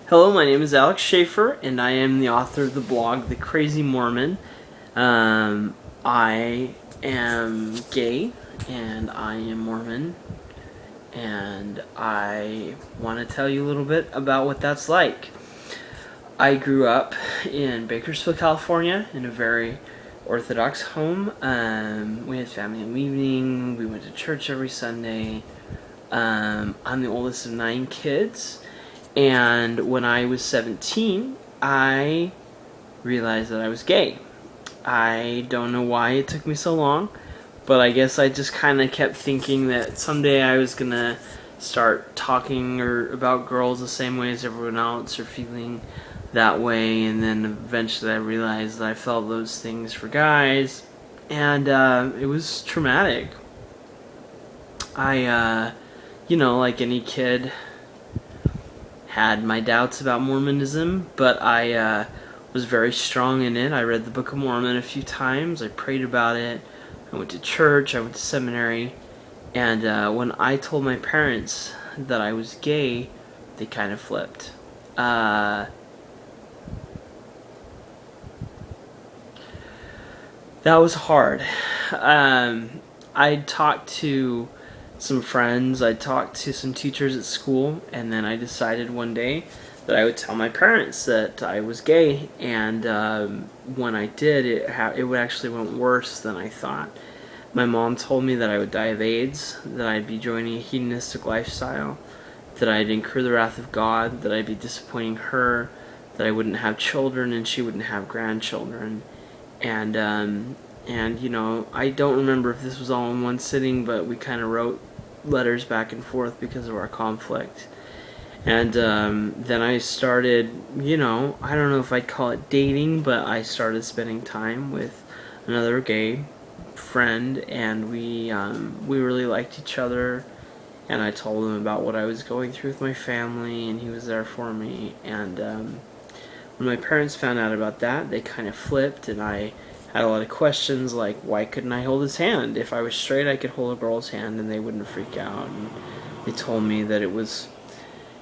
Hello, my name is Alex Schaefer, and I am the author of the blog The Crazy Mormon. I am gay, and I am Mormon, and I want to tell you a little bit about what that's like. I grew up in Bakersfield, California, in a very Orthodox home. We had family in the evening. We went to church every Sunday. I'm the oldest of 9 kids. And when I was 17, I realized that I was gay. I don't know why it took me so long, but I guess I just kind of kept thinking that someday I was going to start talking about girls the same way as everyone else, or feeling that way, and then eventually I realized that I felt those things for guys, and it was traumatic. I, like any kid, had my doubts about Mormonism, but I was very strong in it. I read the Book of Mormon a few times. I prayed about it. I went to church. I went to seminary. And when I told my parents that I was gay, they kind of flipped. That was hard. I talked to some friends, I talked to some teachers at school, and then I decided one day that I would tell my parents that I was gay, and when I did, it would actually went worse than I thought. My mom told me that I would die of AIDS, that I'd be joining a hedonistic lifestyle, that I'd incur the wrath of God, that I'd be disappointing her, that I wouldn't have children and she wouldn't have grandchildren, and I don't remember if this was all in one sitting, but we kind of wrote letters back and forth because of our conflict. And then I started, I don't know if I'd call it dating, but I started spending time with another gay friend, and we really liked each other. And I told him about what I was going through with my family, and he was there for me. And when my parents found out about that, they kind of flipped, and I had a lot of questions like, why couldn't I hold his hand? If I was straight, I could hold a girl's hand and they wouldn't freak out. And they told me that it was,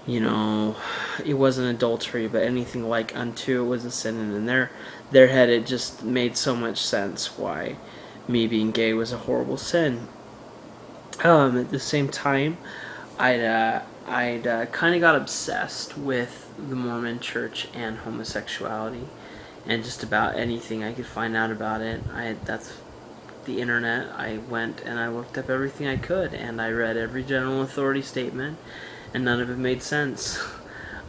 it wasn't adultery, but anything like unto it was a sin. And in their head, it just made so much sense why me being gay was a horrible sin. At the same time, I'd kind of got obsessed with the Mormon Church and homosexuality, and just about anything I could find out about it. That's the internet. I went and I looked up everything I could, and I read every general authority statement, and none of it made sense.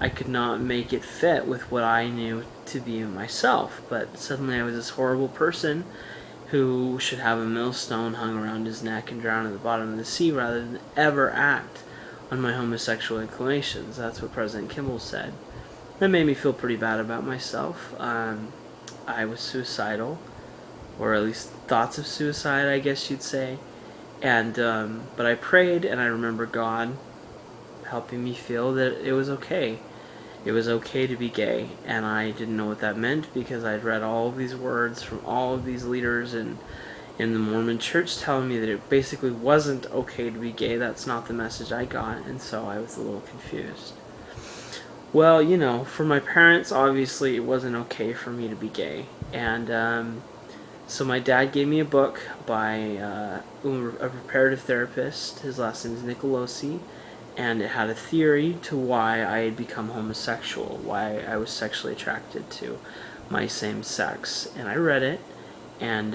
I could not make it fit with what I knew to be myself, but suddenly I was this horrible person who should have a millstone hung around his neck and drown at the bottom of the sea rather than ever act on my homosexual inclinations. That's what President Kimball said. That made me feel pretty bad about myself. I was suicidal, or at least thoughts of suicide, I guess you'd say. And but I prayed, and I remember God helping me feel that it was okay. It was okay to be gay, and I didn't know what that meant because I'd read all of these words from all of these leaders in the Mormon Church telling me that it basically wasn't okay to be gay. That's not the message I got, and so I was a little confused. Well, for my parents, obviously it wasn't okay for me to be gay. And so my dad gave me a book by a reparative therapist. His last name is Nicolosi. And it had a theory to why I had become homosexual, why I was sexually attracted to my same sex. And I read it, and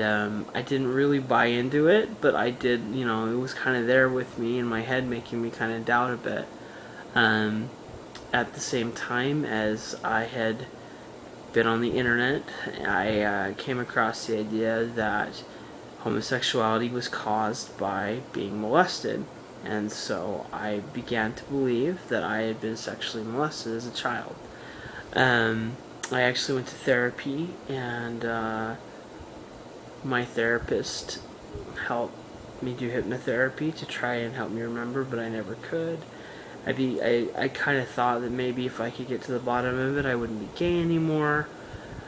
I didn't really buy into it, but I did, it was kind of there with me in my head, making me kind of doubt a bit. At the same time as I had been on the internet, I came across the idea that homosexuality was caused by being molested. And so I began to believe that I had been sexually molested as a child. I actually went to therapy, and my therapist helped me do hypnotherapy to try and help me remember, but I never could. I kind of thought that maybe if I could get to the bottom of it, I wouldn't be gay anymore.